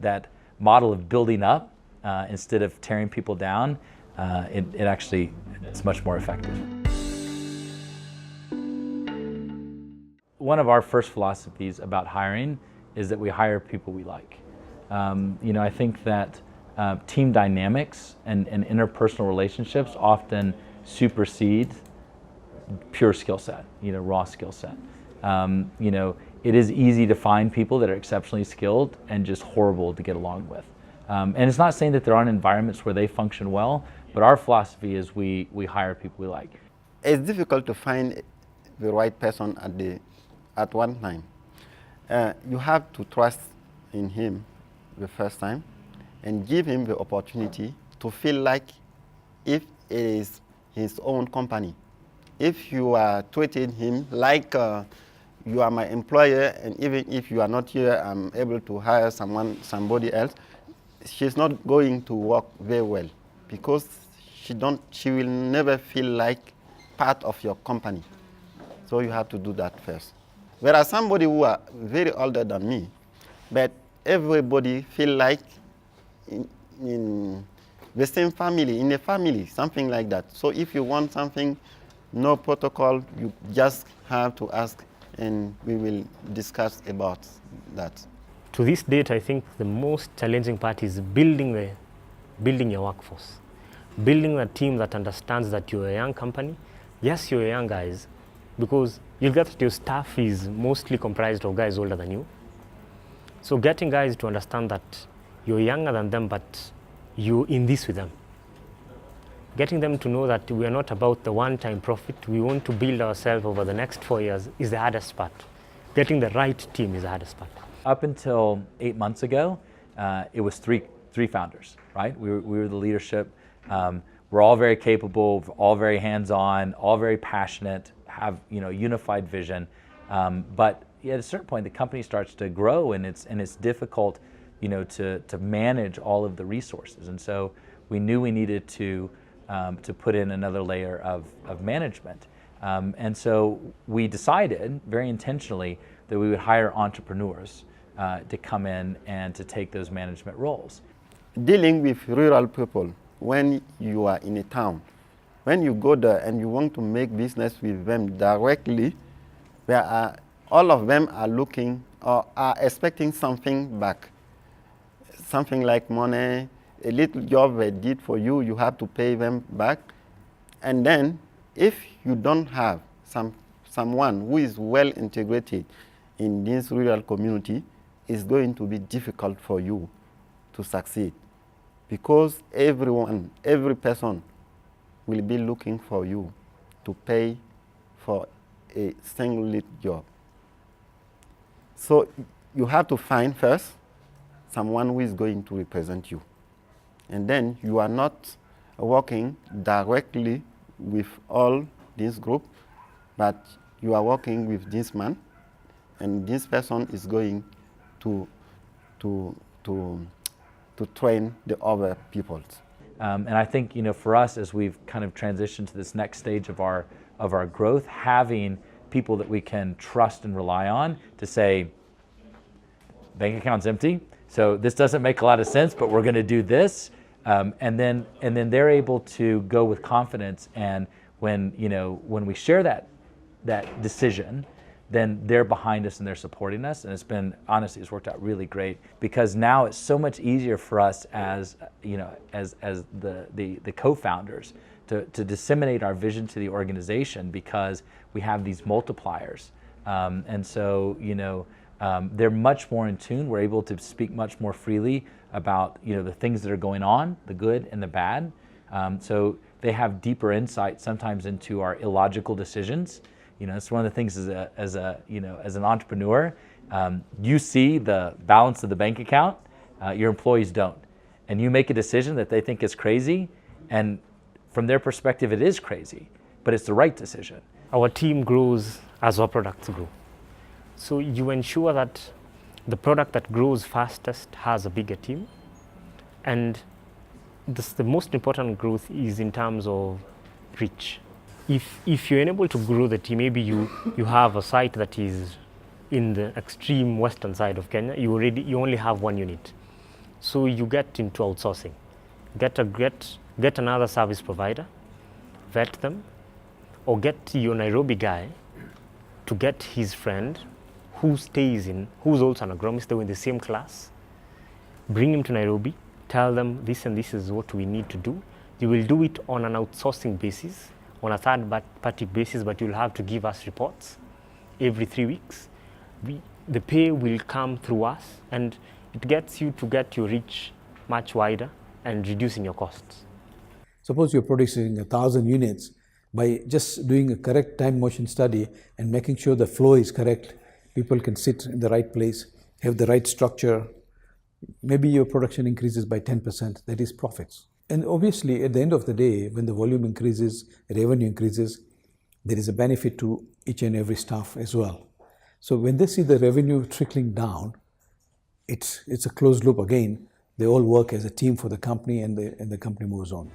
that model of building up instead of tearing people down, it's much more effective. One of our first philosophies about hiring is that we hire people we like. I think that team dynamics and interpersonal relationships often supersede pure skill set, raw skill set. It is easy to find people that are exceptionally skilled and just horrible to get along with. And it's not saying that there aren't environments where they function well, but our philosophy is we hire people we like. It's difficult to find the right person at one time. You have to trust in him the first time and give him the opportunity to feel like if it is his own company. If you are treating him like you are my employer, and even if you are not here, I'm able to hire somebody else, she's not going to work very well because she will never feel like part of your company. So you have to do that first. There are somebody who are very older than me, but everybody feel like in the same family, in a family, something like that. So if you want something, no protocol, you just have to ask and we will discuss about that. To this date, I think the most challenging part is building your workforce. Building a team that understands that you're a young company. Yes, you're young guys, because you'll get that your staff is mostly comprised of guys older than you. So getting guys to understand that you're younger than them, but you're in this with them. Getting them to know that we are not about the one-time profit. We want to build ourselves over the next 4 years is the hardest part. Getting the right team is the hardest part. Up until 8 months ago, it was three founders, right? We were the leadership. We're all very capable, all very hands-on, all very passionate, have unified vision. But at a certain point, the company starts to grow, and it's difficult, to manage all of the resources. And so we knew we needed to put in another layer of management. And so we decided very intentionally that we would hire entrepreneurs to come in and to take those management roles. Dealing with rural people, when you are in a town, when you go there and you want to make business with them directly, all of them are looking or are expecting something back. Something like money, a little job they did for you, you have to pay them back. And then if you don't have someone who is well integrated in this rural community, it's going to be difficult for you to succeed, because every person will be looking for you to pay for a single little job. So you have to find first someone who is going to represent you. And then you are not working directly with all this group, but you are working with this man, and this person is going to train the other people. And I think for us, as we've kind of transitioned to this next stage of our growth, having people that we can trust and rely on to say, bank account's empty, so this doesn't make a lot of sense, but we're going to do this, and then they're able to go with confidence. And when we share that decision, then they're behind us and they're supporting us. And it's worked out really great, because now it's so much easier for us as the co-founders to disseminate our vision to the organization, because we have these multipliers. And so they're much more in tune. We're able to speak much more freely about the things that are going on, the good and the bad. So they have deeper insight sometimes into our illogical decisions. It's one of the things as an entrepreneur, you see the balance of the bank account, your employees don't. And you make a decision that they think is crazy, and from their perspective it is crazy, but it's the right decision. Our team grows as our products grow. So you ensure that the product that grows fastest has a bigger team, and the most important growth is in terms of reach. If you're able to grow the team, maybe you have a site that is in the extreme western side of Kenya, you only have one unit. So you get into outsourcing. Get another service provider, vet them, or get your Nairobi guy to get his friend who's also an agronomist, they were in the same class. Bring him to Nairobi, tell them this and this is what we need to do. You will do it on an outsourcing basis, on a third party basis, but you'll have to give us reports every 3 weeks. The pay will come through us, and it gets you to get your reach much wider and reducing your costs. Suppose you're producing 1,000 units, by just doing a correct time motion study and making sure the flow is correct, people can sit in the right place, have the right structure, maybe your production increases by 10%, that is profits. And obviously at the end of the day, when the volume increases, revenue increases, there is a benefit to each and every staff as well. So when they see the revenue trickling down, it's a closed loop again. They all work as a team for the company, and the company moves on.